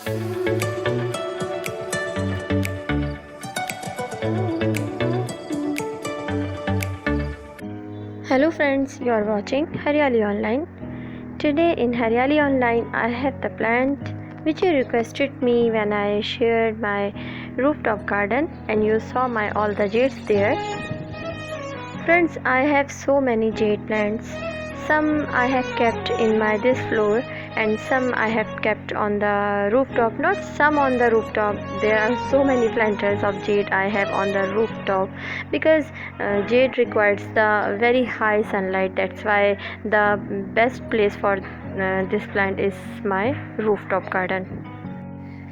Hello friends, you are watching Haryali Online. Today in Haryali Online I have the plant which you requested me when I shared my rooftop garden and you saw my all the jades there. Friends, I have so many jade plants. Some I have kept in my this floor and some I have kept on the rooftop. Not some on the rooftop. There are so many planters of jade I have on the rooftop because jade requires the very high sunlight. That's why the best place for this plant is my rooftop garden.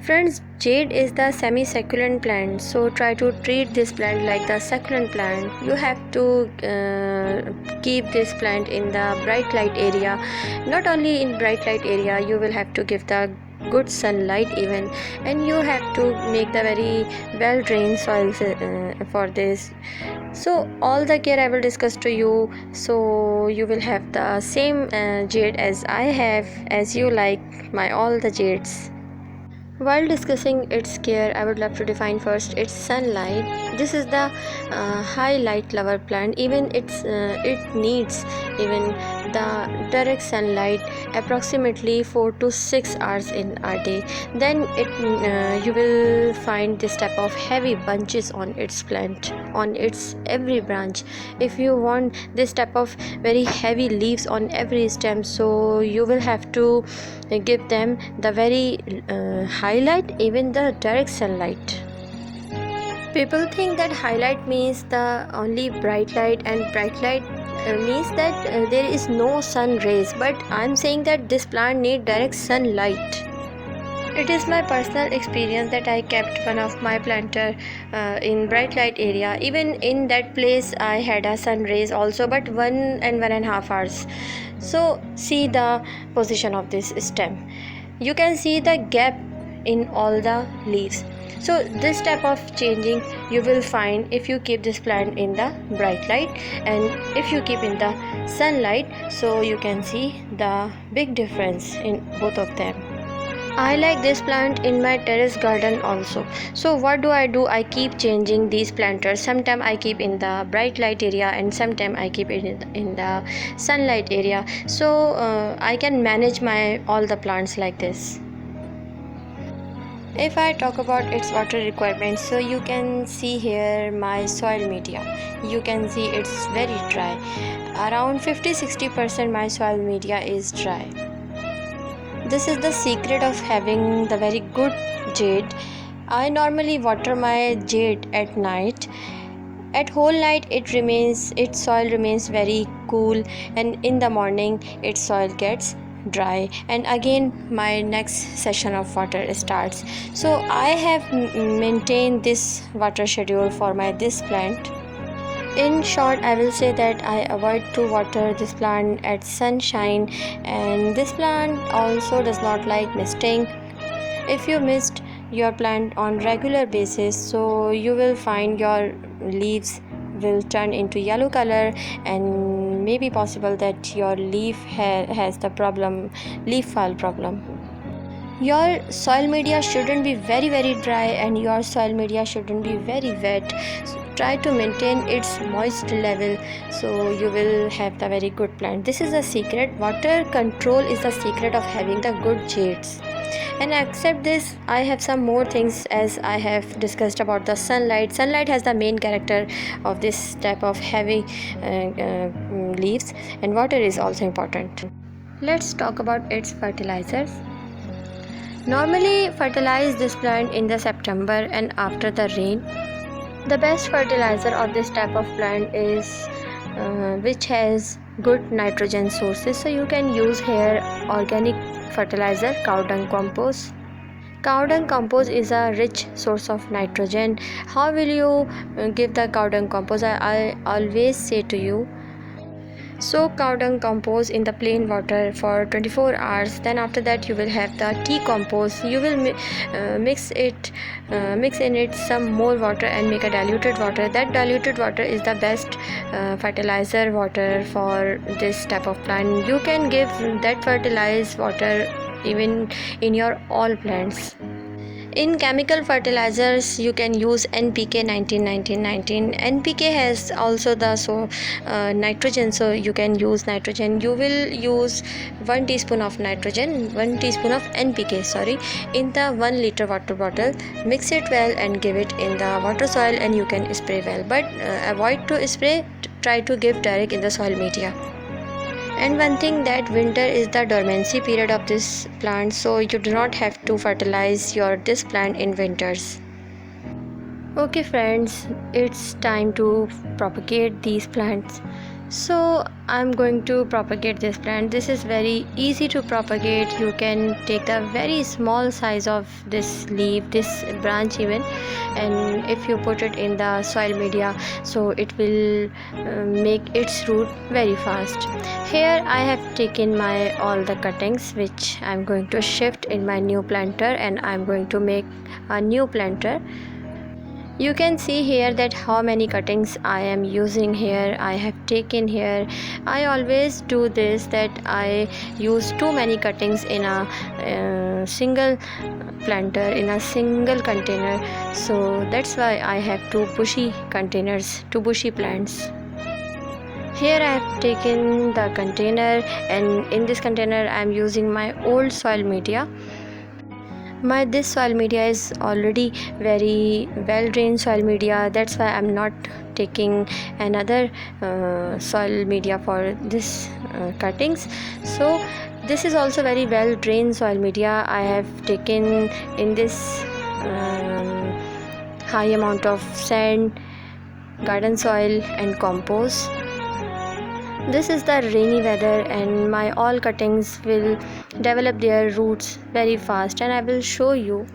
Friends, jade is the semi-succulent plant, so try to treat this plant like the succulent plant. You have to keep this plant in the bright light area. Not only in bright light area, you will have to give the good sunlight even, and you have to make the very well drained soils for this. So all the care I will discuss to you, so you will have the same jade as I have, as you like my all the jades. While discussing its care, I would love to define first its sunlight. This is the high light lover plant. Even it needs even the direct sunlight, approximately 4 to 6 hours in a day. Then you will find this type of heavy bunches on its plant, on its every branch. If you want this type of very heavy leaves on every stem, so you will have to give them the very highlight, even the direct sunlight. People think that highlight means the only bright light, and bright light means that there is no sun rays, but I'm saying that this plant need direct sunlight. It is my personal experience that I kept one of my planter in bright light area. Even in that place I had a sun rays also, but 1.5 hours. So see the position of this stem. You can see the gap in all the leaves. So this type of changing you will find if you keep this plant in the bright light, and if you keep in the sunlight, so you can see the big difference in both of them. I like this plant in my terrace garden also. So what do? I keep changing these planters. Sometimes I keep in the bright light area and sometimes I keep it in the sunlight area. So I can manage my all the plants like this. If I talk about its water requirements, so you can see here my soil media. You can see it's very dry. Around 50-60% my soil media is dry. This is the secret of having the very good jade. I normally water my jade at night. At whole night its soil remains very cool, and in the morning its soil gets dry, and again my next session of water starts. So I have maintained this water schedule for this plant. In short, I will say that I avoid to water this plant at sunshine, and this plant also does not like misting. If you mist your plant on regular basis, so you will find your leaves will turn into yellow color, and maybe possible that your leaf has the leaf fall problem. Your soil media shouldn't be very dry, and your soil media shouldn't be very wet. So try to maintain its moist level, so you will have the very good plant. This is a secret. Water control is the secret of having the good jades. And except this, I have some more things, as I have discussed about the sunlight. Sunlight has the main character of this type of heavy leaves, and water is also important. Let's talk about its fertilizers. Normally fertilize this plant in the September and after the rain. The best fertilizer of this type of plant is which has good nitrogen sources, so you can use here organic fertilizer, cow dung compost. Cow dung compost is a rich source of nitrogen. How will you give the cow dung compost? I always say to you, soak cow dung compost in the plain water for 24 hours. Then after that you will have the tea compost. You will mix in it some more water and make a diluted water. That diluted water is the best fertilizer water for this type of plant. You can give that fertilized water even in your all plants. In chemical fertilizers, you can use NPK 19 NPK has also the nitrogen, so you can use nitrogen. You will use 1 teaspoon of nitrogen, 1 teaspoon of NPK, in the 1 liter water bottle. Mix it well and give it in the water soil, and you can spray well. But avoid to spray. Try to give direct in the soil media. And one thing, that winter is the dormancy period of this plant, so you do not have to fertilize this plant in winters. Okay friends, it's time to propagate these plants. So I'm going to propagate this plant. This is very easy to propagate. You can take the very small size of this leaf, this branch even, and if you put it in the soil media, so it will make its root very fast. Here I have taken my all the cuttings which I'm going to shift in my new planter, and I'm going to make a new planter. You can see here that how many cuttings I am using here. I have taken here. I always do this, that I use too many cuttings in a single planter, in a single container. So that's why I have 2 bushy containers, 2 bushy plants. Here I have taken the container, and in this container I am using my old soil media. This soil media is already very well drained soil media. That's why I'm not taking another soil media for this cuttings. So this is also very well drained soil media. I have taken in this high amount of sand, garden soil and compost. This is the rainy weather, and my all cuttings will develop their roots very fast, and I will show you.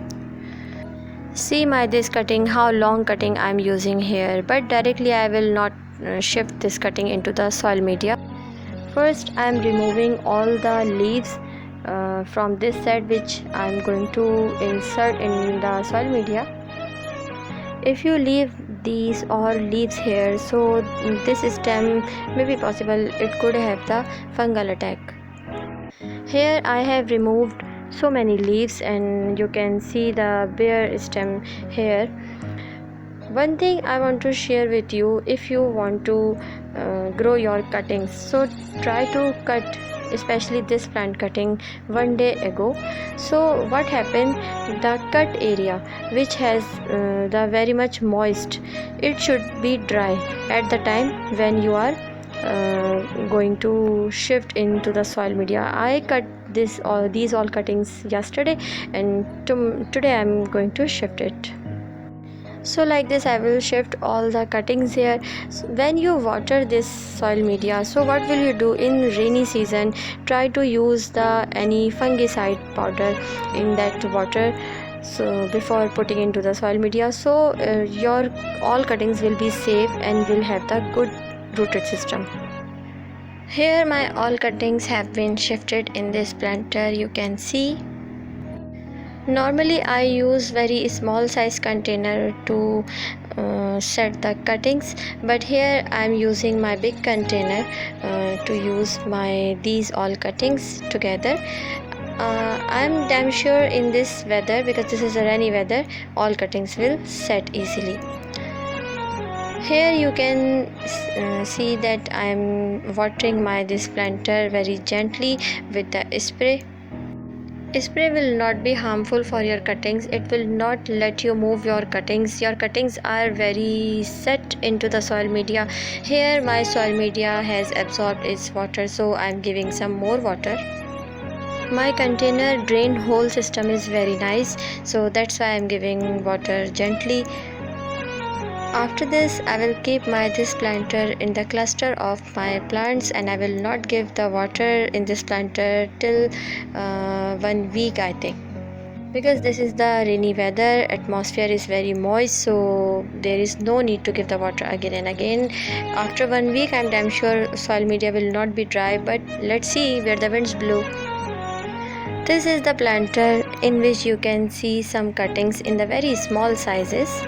See this cutting, how long cutting I am using here, but directly I will not shift this cutting into the soil media. First I am removing all the leaves from this set which I am going to insert in the soil media. If you leave these all leaves here, so this stem may be possible it could have the fungal attack. Here I have removed so many leaves, and you can see the bare stem here. One thing I want to share with you, if you want to grow your cuttings, so try to cut, especially this plant cutting, 1 day ago. So what happened, the cut area which has the very much moist, it should be dry at the time when you are going to shift into the soil media. I cut these all cuttings yesterday, and today I am going to shift it. So like this I will shift all the cuttings here. So when you water this soil media, so what will you do in rainy season? Try to use any fungicide powder in that water, so before putting into the soil media, so your all cuttings will be safe and will have the good rooted system. Here my all cuttings have been shifted in this planter. You can see. Normally I use very small size container to set the cuttings, but here I am using my big container to use these all cuttings together. I am damn sure in this weather, because this is a rainy weather, all cuttings will set easily. Here you can see that I am watering this planter very gently with the spray. Spray will not be harmful for your cuttings. It will not let you move your cuttings. Your cuttings are very set into the soil media. Here my soil media has absorbed its water, so I am giving some more water. My container drain hole system is very nice, so that's why I am giving water gently. After this I will keep this planter in the cluster of my plants, and I will not give the water in this planter till 1 week, I think, because this is the rainy weather, atmosphere is very moist, so there is no need to give the water again and again. After 1 week I am damn sure soil media will not be dry, but let's see where the winds blow. This is the planter in which you can see some cuttings in the very small sizes.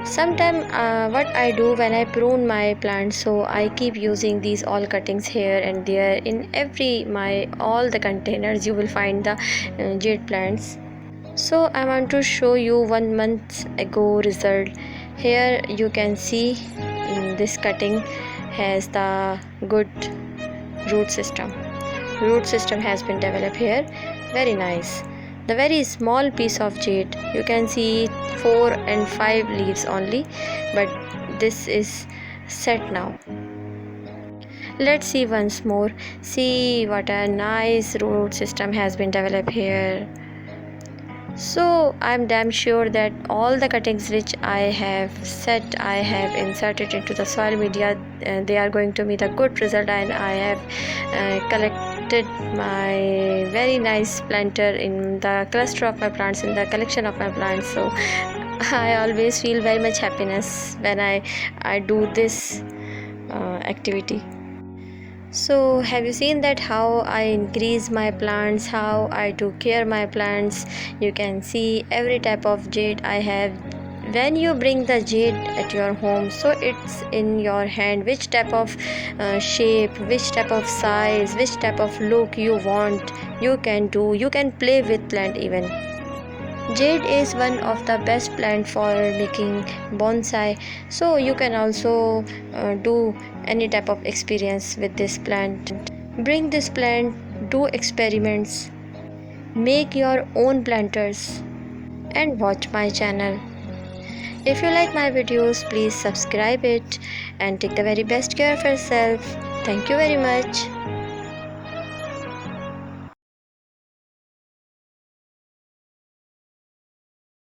Sometimes what I do when I prune my plants, so I keep using these all cuttings here and there in every my all the containers. You will find the jade plants. So I want to show you 1 month ago result. Here you can see this cutting has the good root system. Root system has been developed here. Very nice. The very small piece of jade, you can see 4 and 5 leaves only, but this is set now. Let's see once more. See what a nice root system has been developed here. So I'm damn sure that all the cuttings which I have inserted into the soil media, they are going to be the good result, and I have collected my very nice planter in the cluster of my plants, in the collection of my plants. So I always feel very much happiness when I do this activity. So have you seen that how I increase my plants, how I do care my plants? You can see every type of jade I have. When you bring the jade at your home, so it's in your hand which type of shape, which type of size, which type of look you want. You can do, you can play with plant even. Jade is one of the best plant for making bonsai, so you can also do any type of experience with this plant. Bring this plant, do experiments, make your own planters, and watch my channel. If you like my videos, please subscribe it and take the very best care of yourself. Thank you very much.